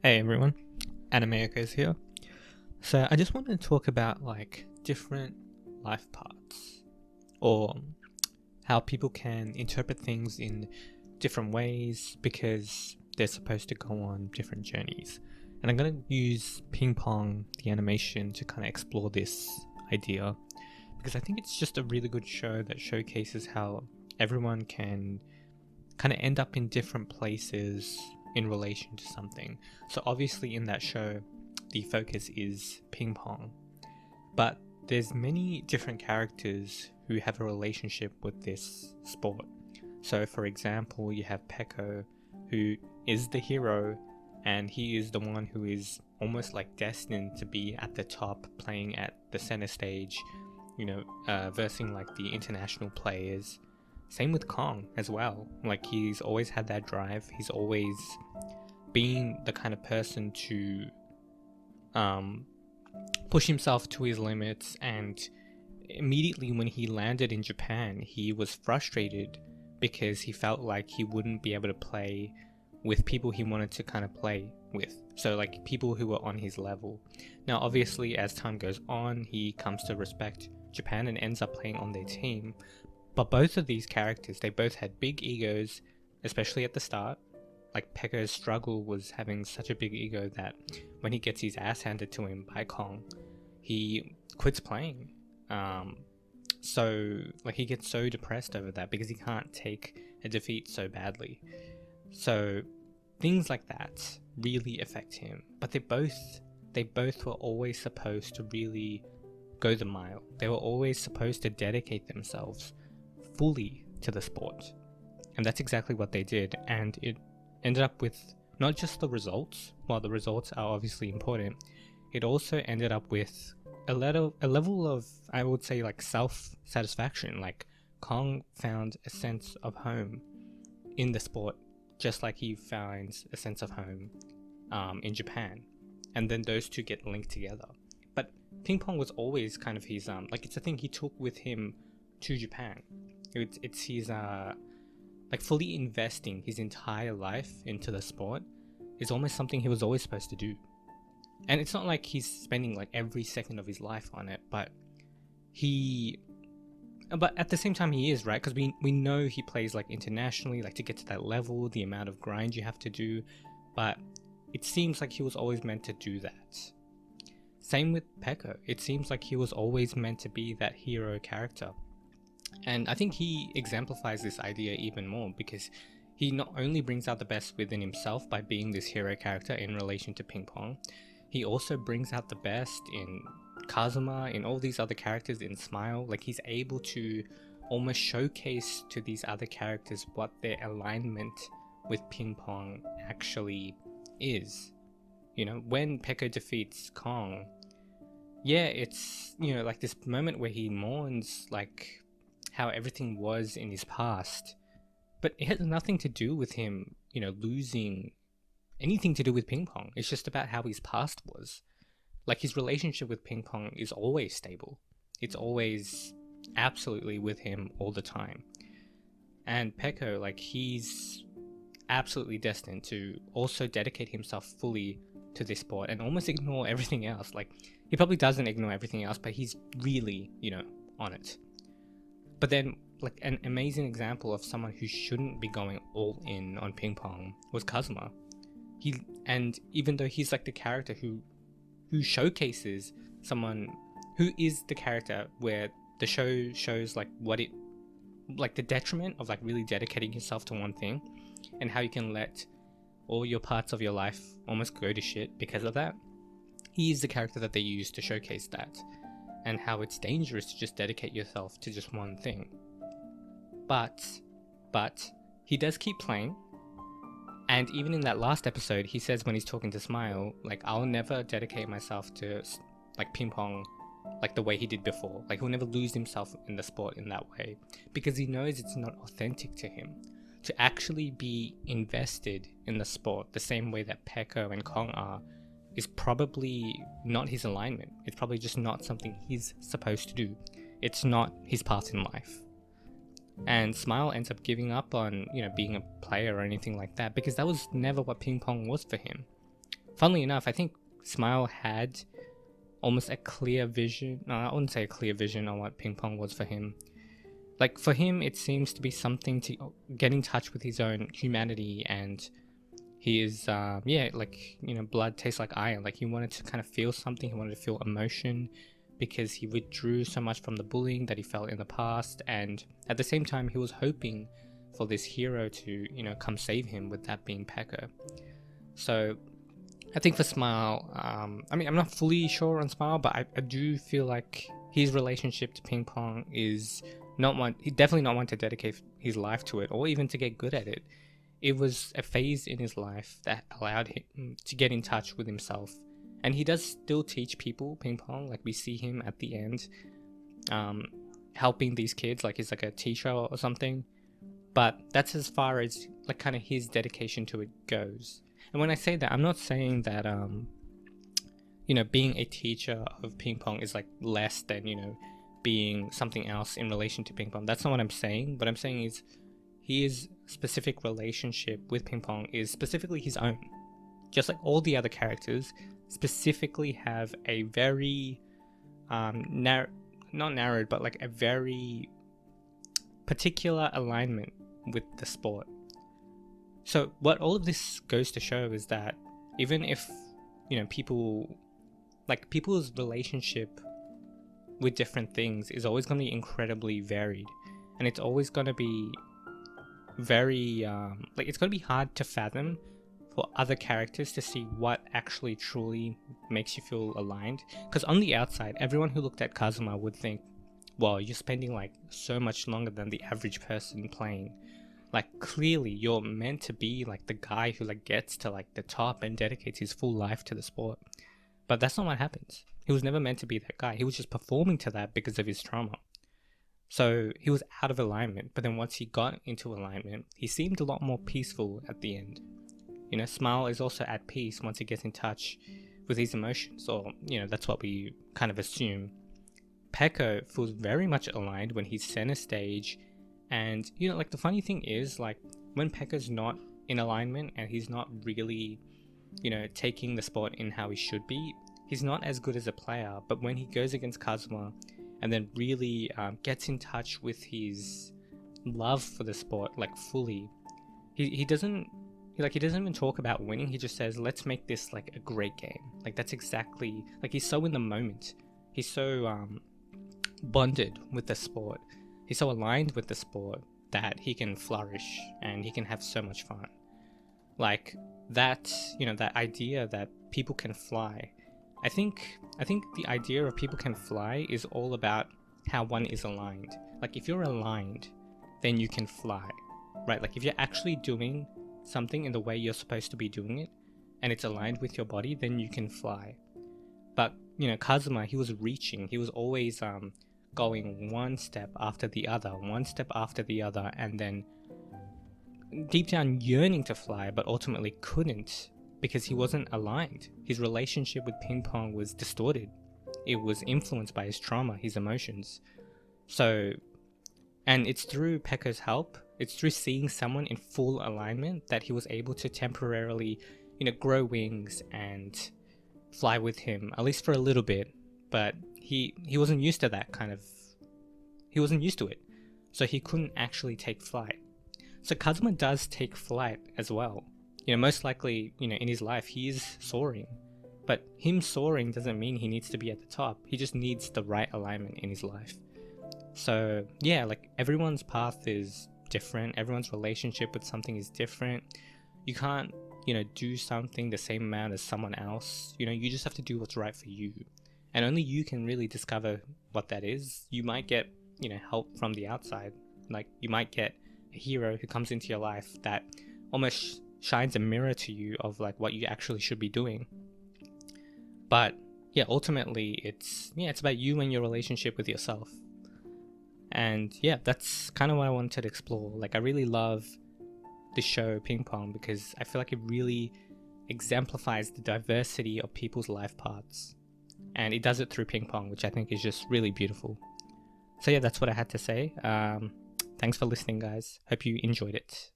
Hey everyone, Animeoko's here. So I just want to talk about different life paths or how people can interpret things in different ways because they're supposed to go on different journeys. And I'm going to use Ping Pong the Animation to kind of explore this idea because I think it's just a really good show that showcases how everyone can kind of end up in different places in relation to something. So obviously in that show, the focus is ping pong, but there's many different characters who have a relationship with this sport. So for example, you have Peko, who is the hero, and he is the one who is almost destined to be at the top, playing at the center stage, versing the international players. Same with Kong as well. He's always had that drive. He's always been the kind of person to push himself to his limits. And immediately when he landed in Japan, he was frustrated because he felt like he wouldn't be able to play with people he wanted to kind of play with. So people who were on his level. Now obviously as time goes on, he comes to respect Japan and ends up playing on their team. But both of these characters, they both had big egos, especially at the start. Peko's struggle was having such a big ego that when he gets his ass handed to him by Kong, he quits playing. So he gets so depressed over that because he can't take a defeat so badly. So things like that really affect him. But they both were always supposed to really go the mile. They were always supposed to dedicate themselves fully to the sport, and that's exactly what they did. And it ended up with not just the results, while the results are obviously important, it also ended up with a level of, I would say, self-satisfaction. Kong found a sense of home in the sport, just like he finds a sense of home in Japan, and then those two get linked together. But ping pong was always kind of his it's a thing he took with him to Japan. It's his fully investing his entire life into the sport is almost something he was always supposed to do. And it's not like he's spending every second of his life on it, but at the same time he is, right? Because we know he plays internationally, to get to that level, the amount of grind you have to do, but it seems like he was always meant to do that. Same with Peko. It seems like he was always meant to be that hero character. And I think he exemplifies this idea even more because he not only brings out the best within himself by being this hero character in relation to ping pong, he also brings out the best in Kazuma, in all these other characters, in Smile. He's able to almost showcase to these other characters what their alignment with ping pong actually is. When Peko defeats Kong, yeah, it's, this moment where he mourns, how everything was in his past, but it has nothing to do with him, losing anything to do with ping pong. It's just about how his past was. His relationship with ping pong is always stable. It's always absolutely with him all the time. And Peko, he's absolutely destined to also dedicate himself fully to this sport and almost ignore everything else. He probably doesn't ignore everything else, but he's really, on it. But then, an amazing example of someone who shouldn't be going all in on ping pong was Kazuma. And even though he's the character who showcases someone who is the character where the show shows the detriment of really dedicating yourself to one thing and how you can let all your parts of your life almost go to shit because of that. He is the character that they use to showcase that, and how it's dangerous to just dedicate yourself to just one thing. But he does keep playing, and even in that last episode, he says when he's talking to Smile, I'll never dedicate myself to ping pong the way he did before. He'll never lose himself in the sport in that way, because he knows it's not authentic to him to actually be invested in the sport the same way that Peko and Kong are. Is probably not his alignment. It's probably just not something he's supposed to do. It's not his path in life. And Smile ends up giving up on, being a player or anything like that, because that was never what ping pong was for him. funnily enough, I think Smile had almost a clear vision. No, I wouldn't say a clear vision on what ping pong was for him. Like for him, it seems to be something to get in touch with his own humanity, and his blood tastes like iron. Like he wanted to kind of feel something. He wanted to feel emotion because he withdrew so much from the bullying that he felt in the past, and at the same time, he was hoping for this hero to come save him, with that being Pekka. So I think for Smile, I'm not fully sure on Smile, but I do feel like his relationship to ping pong is not one. He definitely not one to dedicate his life to it, or even to get good at it. It was a phase in his life that allowed him to get in touch with himself, and he does still teach people ping pong. Like we see him at the end, helping these kids. Like he's like a teacher or something. But that's as far as like kind of his dedication to it goes. And when I say that, I'm not saying that being a teacher of ping pong is like less than being something else in relation to ping pong. That's not what I'm saying. What I'm saying is his specific relationship with ping pong is specifically his own. Just like all the other characters specifically have a very not narrowed, but like a very particular alignment with the sport. So what all of this goes to show is that even if people's relationship with different things is always going to be incredibly varied, and it's always going to be very it's going to be hard to fathom for other characters to see what actually truly makes you feel aligned. Because on the outside, everyone who looked at Kazuma would think, well, you're spending like so much longer than the average person playing. Like clearly you're meant to be like the guy who like gets to like the top and dedicates his full life to the sport. But that's not what happens. He was never meant to be that guy. He was just performing to that because of his trauma. So he was out of alignment, but then once he got into alignment, he seemed a lot more peaceful at the end. Smile is also at peace once he gets in touch with his emotions, or that's what we kind of assume. Pekka feels very much aligned when he's center stage, and like the funny thing is, like when Pekka's not in alignment and he's not really taking the sport in how he should be, he's not as good as a player. But when he goes against Kazuma and then really gets in touch with his love for the sport like fully, he doesn't even talk about winning. He just says, let's make this like a great game. Like that's exactly, like he's so in the moment, he's so bonded with the sport, he's so aligned with the sport that he can flourish and he can have so much fun. Like that, that idea that people can fly. I think the idea of people can fly is all about how one is aligned. Like if you're aligned, then you can fly, right? Like if you're actually doing something in the way you're supposed to be doing it and it's aligned with your body, then you can fly. But Kazuma, he was reaching, he was always going one step after the other, and then deep down yearning to fly, but ultimately couldn't because he wasn't aligned. His relationship with ping pong was distorted. It was influenced by his trauma, his emotions. And it's through Pekka's help, it's through seeing someone in full alignment that he was able to temporarily, grow wings and fly with him, at least for a little bit. But he wasn't used to that he wasn't used to it. So he couldn't actually take flight. So Kazuma does take flight as well. Most likely, in his life, he is soaring. But him soaring doesn't mean he needs to be at the top. He just needs the right alignment in his life. So yeah, like everyone's path is different. Everyone's relationship with something is different. You can't, do something the same amount as someone else. You just have to do what's right for you. And only you can really discover what that is. You might get, help from the outside. Like you might get a hero who comes into your life that almost shines a mirror to you of like what you actually should be doing. But yeah, ultimately it's about you and your relationship with yourself. And yeah, that's kind of what I wanted to explore. Like I really love this show Ping Pong because I feel like it really exemplifies the diversity of people's life paths, and it does it through ping pong, which I think is just really beautiful. So yeah, that's what I had to say. Thanks for listening, guys. Hope you enjoyed it.